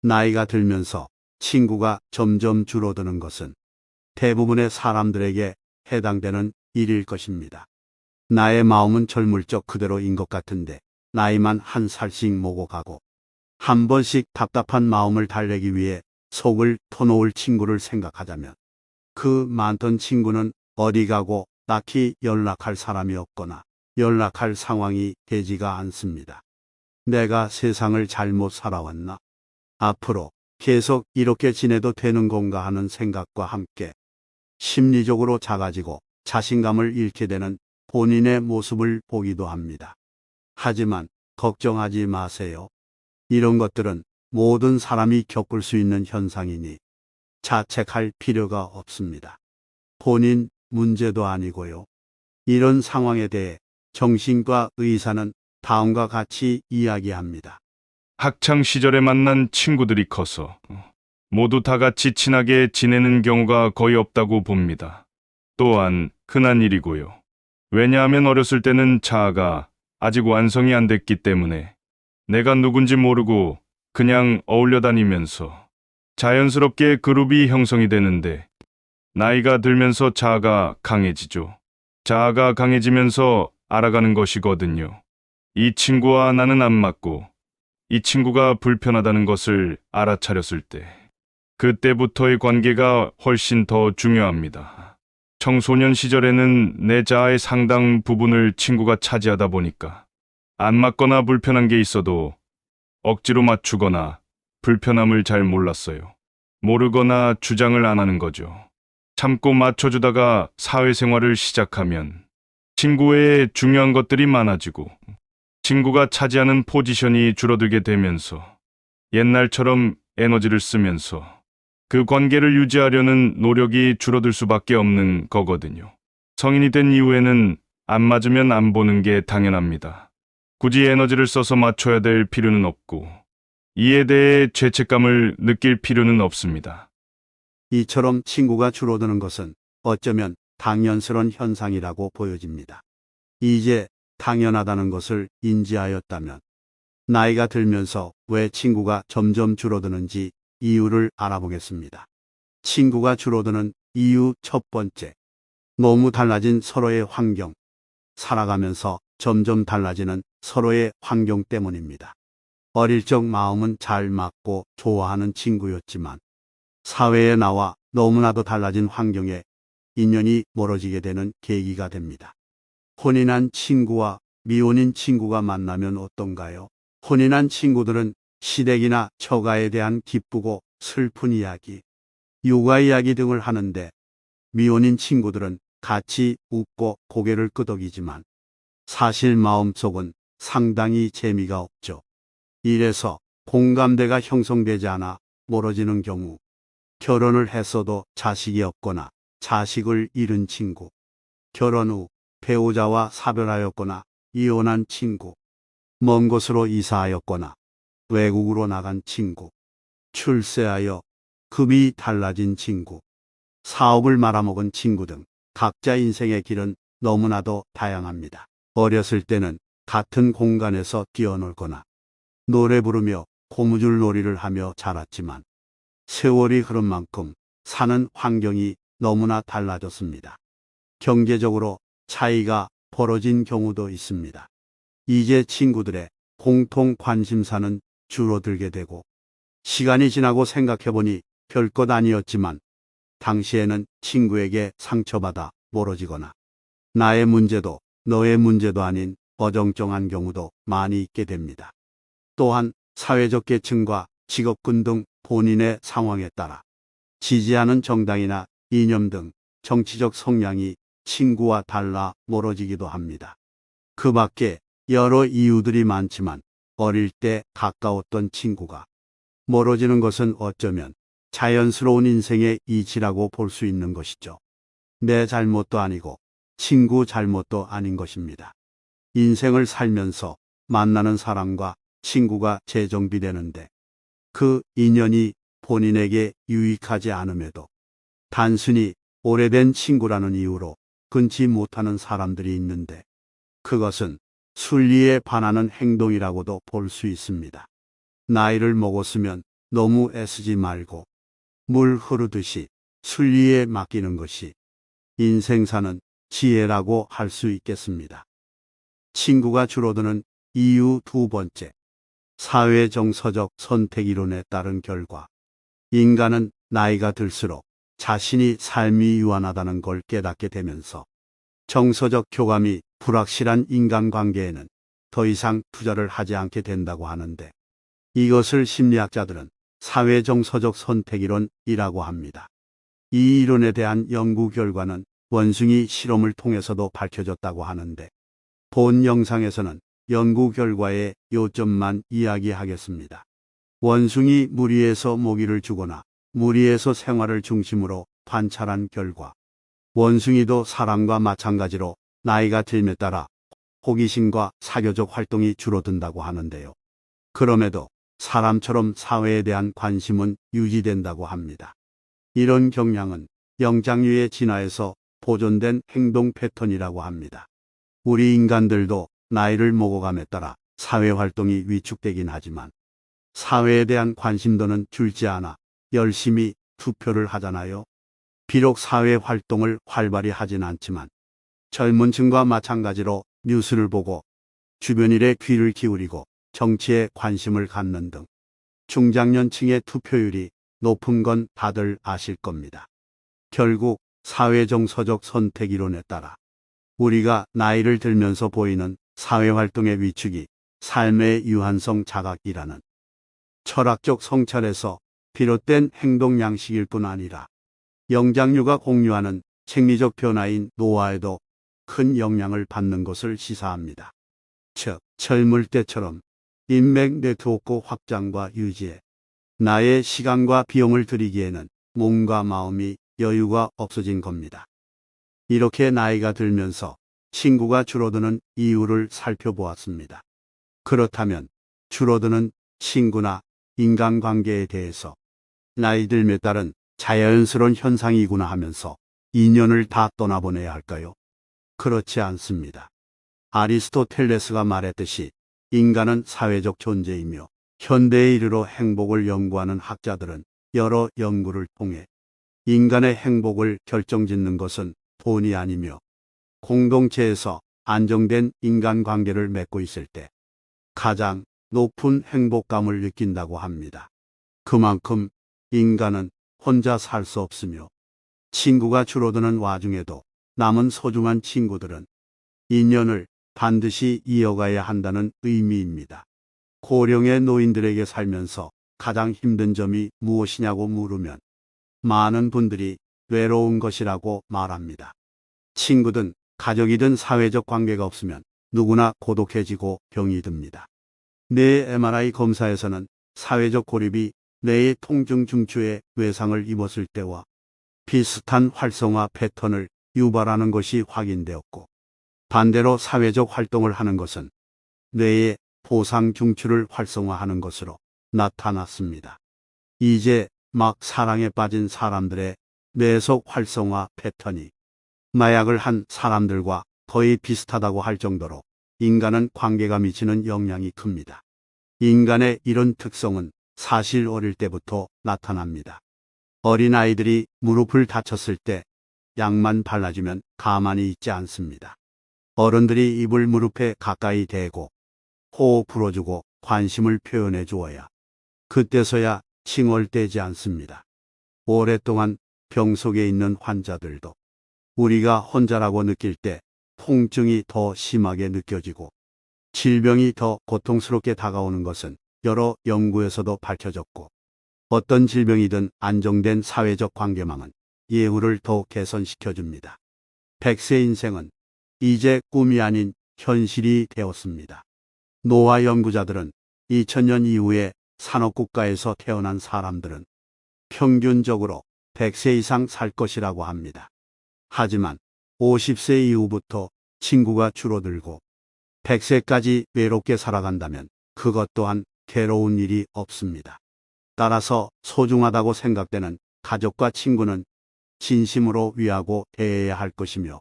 나이가 들면서 친구가 점점 줄어드는 것은 대부분의 사람들에게 해당되는 일일 것입니다. 나의 마음은 젊을 적 그대로인 것 같은데 나이만 한 살씩 먹어가고 한 번씩 답답한 마음을 달래기 위해 속을 터놓을 친구를 생각하자면 그 많던 친구는 어디 가고 딱히 연락할 사람이 없거나 연락할 상황이 되지가 않습니다. 내가 세상을 잘못 살아왔나? 앞으로 계속 이렇게 지내도 되는 건가 하는 생각과 함께 심리적으로 작아지고 자신감을 잃게 되는 본인의 모습을 보기도 합니다. 하지만 걱정하지 마세요. 이런 것들은 모든 사람이 겪을 수 있는 현상이니 자책할 필요가 없습니다. 본인 문제도 아니고요. 이런 상황에 대해 정신과 의사는 다음과 같이 이야기합니다. 학창 시절에 만난 친구들이 커서 모두 다 같이 친하게 지내는 경우가 거의 없다고 봅니다. 또한 흔한 일이고요. 왜냐하면 어렸을 때는 자아가 아직 완성이 안 됐기 때문에 내가 누군지 모르고 그냥 어울려 다니면서 자연스럽게 그룹이 형성이 되는데 나이가 들면서 자아가 강해지죠. 자아가 강해지면서 알아가는 것이거든요. 이 친구와 나는 안 맞고 이 친구가 불편하다는 것을 알아차렸을 때, 그때부터의 관계가 훨씬 더 중요합니다. 청소년 시절에는 내 자아의 상당 부분을 친구가 차지하다 보니까 안 맞거나 불편한 게 있어도 억지로 맞추거나 불편함을 잘 몰랐어요. 모르거나 주장을 안 하는 거죠. 참고 맞춰주다가 사회생활을 시작하면 친구 외에 중요한 것들이 많아지고 친구가 차지하는 포지션이 줄어들게 되면서 옛날처럼 에너지를 쓰면서 그 관계를 유지하려는 노력이 줄어들 수밖에 없는 거거든요. 성인이 된 이후에는 안 맞으면 안 보는 게 당연합니다. 굳이 에너지를 써서 맞춰야 될 필요는 없고 이에 대해 죄책감을 느낄 필요는 없습니다. 이처럼 친구가 줄어드는 것은 어쩌면 당연스러운 현상이라고 보여집니다. 이제 당연하다는 것을 인지하였다면 나이가 들면서 왜 친구가 점점 줄어드는지 이유를 알아보겠습니다. 친구가 줄어드는 이유 첫 번째, 너무 달라진 서로의 환경, 살아가면서 점점 달라지는 서로의 환경 때문입니다. 어릴 적 마음은 잘 맞고 좋아하는 친구였지만 사회에 나와 너무나도 달라진 환경에 인연이 멀어지게 되는 계기가 됩니다. 혼인한 친구와 미혼인 친구가 만나면 어떤가요? 혼인한 친구들은 시댁이나 처가에 대한 기쁘고 슬픈 이야기, 육아 이야기 등을 하는데 미혼인 친구들은 같이 웃고 고개를 끄덕이지만 사실 마음속은 상당히 재미가 없죠. 이래서 공감대가 형성되지 않아 멀어지는 경우, 결혼을 했어도 자식이 없거나 자식을 잃은 친구, 결혼 후 배우자와 사별하였거나 이혼한 친구, 먼 곳으로 이사하였거나 외국으로 나간 친구, 출세하여 급이 달라진 친구, 사업을 말아먹은 친구 등 각자 인생의 길은 너무나도 다양합니다. 어렸을 때는 같은 공간에서 뛰어놀거나 노래 부르며 고무줄 놀이를 하며 자랐지만 세월이 흐른 만큼 사는 환경이 너무나 달라졌습니다. 경제적으로 차이가 벌어진 경우도 있습니다. 이제 친구들의 공통 관심사는 줄어들게 되고 시간이 지나고 생각해보니 별것 아니었지만 당시에는 친구에게 상처받아 멀어지거나 나의 문제도 너의 문제도 아닌 어정쩡한 경우도 많이 있게 됩니다. 또한 사회적 계층과 직업군 등 본인의 상황에 따라 지지하는 정당이나 이념 등 정치적 성향이 친구와 달라 멀어지기도 합니다. 그 밖에 여러 이유들이 많지만 어릴 때 가까웠던 친구가 멀어지는 것은 어쩌면 자연스러운 인생의 이치라고 볼 수 있는 것이죠. 내 잘못도 아니고 친구 잘못도 아닌 것입니다. 인생을 살면서 만나는 사람과 친구가 재정비되는데 그 인연이 본인에게 유익하지 않음에도 단순히 오래된 친구라는 이유로 끊지 못하는 사람들이 있는데 그것은 순리에 반하는 행동이라고도 볼 수 있습니다. 나이를 먹었으면 너무 애쓰지 말고 물 흐르듯이 순리에 맡기는 것이 인생 사는 지혜라고 할 수 있겠습니다. 친구가 줄어드는 이유 두 번째, 사회 정서적 선택 이론에 따른 결과. 인간은 나이가 들수록 자신이 삶이 유한하다는 걸 깨닫게 되면서 정서적 교감이 불확실한 인간관계에는 더 이상 투자를 하지 않게 된다고 하는데, 이것을 심리학자들은 사회 정서적 선택 이론이라고 합니다. 이 이론에 대한 연구 결과는 원숭이 실험을 통해서도 밝혀졌다고 하는데, 본 영상에서는 연구 결과의 요점만 이야기하겠습니다. 원숭이 무리에서 모기를 주거나 무리에서 생활을 중심으로 관찰한 결과, 원숭이도 사람과 마찬가지로 나이가 들에 따라 호기심과 사교적 활동이 줄어든다고 하는데요. 그럼에도 사람처럼 사회에 대한 관심은 유지된다고 합니다. 이런 경향은 영장류의 진화에서 보존된 행동 패턴이라고 합니다. 우리 인간들도 나이를 먹어감에 따라 사회 활동이 위축되긴 하지만 사회에 대한 관심도는 줄지 않아 열심히 투표를 하잖아요. 비록 사회 활동을 활발히 하진 않지만 젊은 층과 마찬가지로 뉴스를 보고 주변 일에 귀를 기울이고 정치에 관심을 갖는 등 중장년층의 투표율이 높은 건 다들 아실 겁니다. 결국 사회정서적 선택 이론에 따라 우리가 나이를 들면서 보이는 사회활동의 위축이 삶의 유한성 자각이라는 철학적 성찰에서 비롯된 행동 양식일 뿐 아니라 영장류가 공유하는 생리적 변화인 노화에도 큰 영향을 받는 것을 시사합니다. 즉, 젊을 때처럼 인맥 네트워크 확장과 유지에 나의 시간과 비용을 들이기에는 몸과 마음이 여유가 없어진 겁니다. 이렇게 나이가 들면서 친구가 줄어드는 이유를 살펴보았습니다. 그렇다면 줄어드는 친구나 인간관계에 대해서 나이 들에 따른 자연스러운 현상이구나 하면서 인연을 다 떠나보내야 할까요? 그렇지 않습니다. 아리스토텔레스가 말했듯이 인간은 사회적 존재이며 현대에 이르러 행복을 연구하는 학자들은 여러 연구를 통해 인간의 행복을 결정짓는 것은 돈이 아니며 공동체에서 안정된 인간관계를 맺고 있을 때 가장 높은 행복감을 느낀다고 합니다. 그만큼 인간은 혼자 살 수 없으며 친구가 줄어드는 와중에도 남은 소중한 친구들은 인연을 반드시 이어가야 한다는 의미입니다. 고령의 노인들에게 살면서 가장 힘든 점이 무엇이냐고 물으면 많은 분들이 외로운 것이라고 말합니다. 친구든 가족이든 사회적 관계가 없으면 누구나 고독해지고 병이 듭니다. 뇌 MRI 검사에서는 사회적 고립이 뇌의 통증 중추에 외상을 입었을 때와 비슷한 활성화 패턴을 유발하는 것이 확인되었고, 반대로 사회적 활동을 하는 것은 뇌의 보상 중추를 활성화하는 것으로 나타났습니다. 이제 막 사랑에 빠진 사람들의 뇌속 활성화 패턴이 마약을 한 사람들과 거의 비슷하다고 할 정도로 인간은 관계가 미치는 영향이 큽니다. 인간의 이런 특성은 사실 어릴 때부터 나타납니다. 어린아이들이 무릎을 다쳤을 때 약만 발라주면 가만히 있지 않습니다. 어른들이 입을 무릎에 가까이 대고 호흡 불어주고 관심을 표현해 주어야 그때서야 칭얼대지 않습니다. 오랫동안 병 속에 있는 환자들도 우리가 혼자라고 느낄 때 통증이 더 심하게 느껴지고 질병이 더 고통스럽게 다가오는 것은 여러 연구에서도 밝혀졌고, 어떤 질병이든 안정된 사회적 관계망은 예후를 더욱 개선시켜줍니다. 100세 인생은 이제 꿈이 아닌 현실이 되었습니다. 노화 연구자들은 2000년 이후에 산업국가에서 태어난 사람들은 평균적으로 100세 이상 살 것이라고 합니다. 하지만 50세 이후부터 친구가 줄어들고 100세까지 외롭게 살아간다면 그것 또한 괴로운 일이 없습니다. 따라서 소중하다고 생각되는 가족과 친구는 진심으로 위하고 대해야 할 것이며,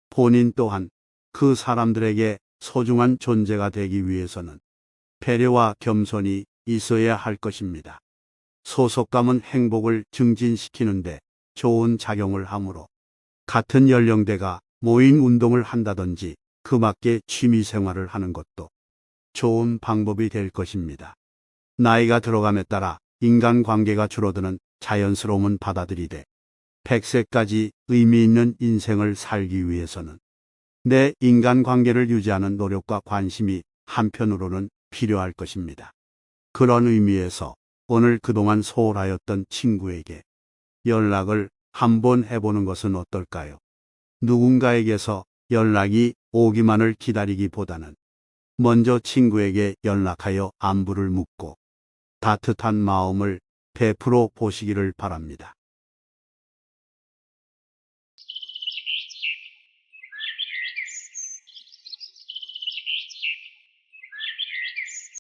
본인 또한 그 사람들에게 소중한 존재가 되기 위해서는 배려와 겸손이 있어야 할 것입니다. 소속감은 행복을 증진시키는데 좋은 작용을 하므로 같은 연령대가 모임 운동을 한다든지 그 맞게 취미 생활을 하는 것도 좋은 방법이 될 것입니다. 나이가 들어감에 따라 인간관계가 줄어드는 자연스러움은 받아들이되 100세까지 의미 있는 인생을 살기 위해서는 내 인간관계를 유지하는 노력과 관심이 한편으로는 필요할 것입니다. 그런 의미에서 오늘 그동안 소홀하였던 친구에게 연락을 한번 해보는 것은 어떨까요? 누군가에게서 연락이 오기만을 기다리기보다는 먼저 친구에게 연락하여 안부를 묻고 따뜻한 마음을 베풀어 보시기를 바랍니다.